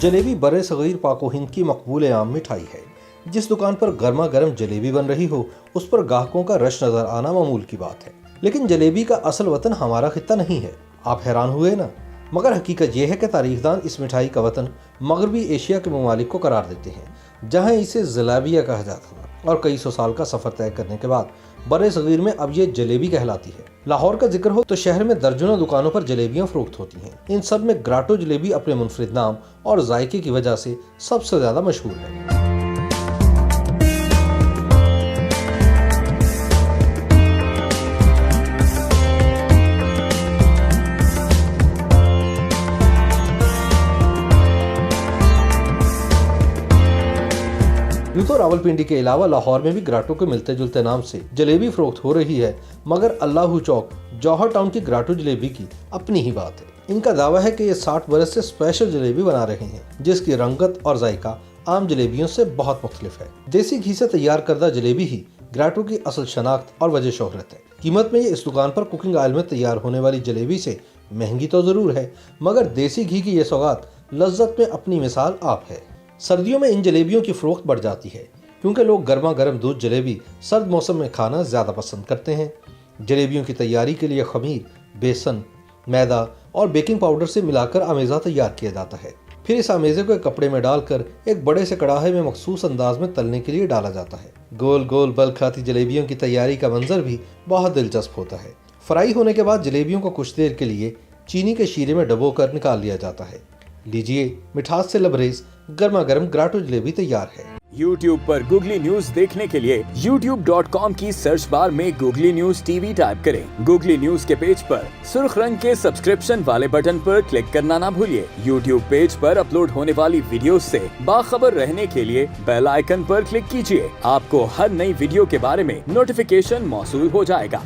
जलेबी बड़े सगीर पाको हिंद की मकबूल आम मिठाई है। जिस दुकान पर गर्मा गर्म जलेबी बन रही हो उस पर ग्राहकों का रश नजर आना मामूल की बात है। लेकिन जलेबी का असल वतन हमारा खित्ता नहीं है। आप हैरान हुए ना? मगर हकीकत यह है कि तारीखदान इस मिठाई का वतन मगरबी एशिया के ममालिक को करार देते हैं, जहाँ इसे जलाबिया कहा जाता था और कई सौ साल का सफर तय करने के बाद बड़े सगीर में अब ये जलेबी कहलाती है। लाहौर का जिक्र हो तो शहर में दर्जनों दुकानों पर जलेबियां फरोख्त होती हैं। इन सब में ग्राटो जलेबी अपने मुनफरिद नाम और जायके की वजह से सबसे ज्यादा मशहूर है। यूं तो रावलपिंडी के अलावा लाहौर में भी ग्राटो के मिलते जुलते नाम से जलेबी फरोख्त हो रही है, मगर अल्लाहू चौक जौहर टाउन की ग्राटो जलेबी की अपनी ही बात है। इनका दावा है कि ये 60 बरस से स्पेशल जलेबी बना रहे हैं, जिसकी रंगत और जायका आम जलेबियों से बहुत मुख्तलिफ है। देसी घी से तैयार करदा जलेबी ही ग्राटो की असल शनाख्त और वजह शोहरत है। कीमत में ये इस दुकान पर कुकिंग ऑयल में तैयार होने वाली जलेबी से महंगी तो जरूर है, मगर देसी घी की ये सौगात लज्जत में अपनी मिसाल आप है। सर्दियों में इन जलेबियों की फरोख्त बढ़ जाती है, क्योंकि लोग गर्मा गर्म दूध जलेबी सर्द मौसम में खाना ज़्यादा पसंद करते हैं। जलेबियों की तैयारी के लिए खमीर, बेसन, मैदा और बेकिंग पाउडर से मिलाकर आमेज़ा तैयार किया जाता है। फिर इस आमेज़े को एक कपड़े में डालकर एक बड़े से कड़ाहे में मखसूस अंदाज में तलने के लिए डाला जाता है। गोल गोल बल खाती जलेबियों की तैयारी का मंजर भी बहुत दिलचस्प होता है। फ्राई होने के बाद जलेबियों को कुछ देर के लिए चीनी के शीरे में डबोकर निकाल लिया जाता है। लीजिए, मिठास से लबरेज गर्मा गर्म ग्राटो जलेबी तैयार है। YouTube पर गूगली न्यूज देखने के लिए youtube.com की सर्च बार में गूगली न्यूज टीवी टाइप करें। गूगली न्यूज के पेज पर सुर्ख रंग के सब्सक्रिप्शन वाले बटन पर क्लिक करना ना भूलिए। YouTube पेज पर अपलोड होने वाली वीडियोस से बाखबर रहने के लिए बेल आइकन पर क्लिक कीजिए। आपको हर नई वीडियो के बारे में नोटिफिकेशन मौसूल हो जाएगा।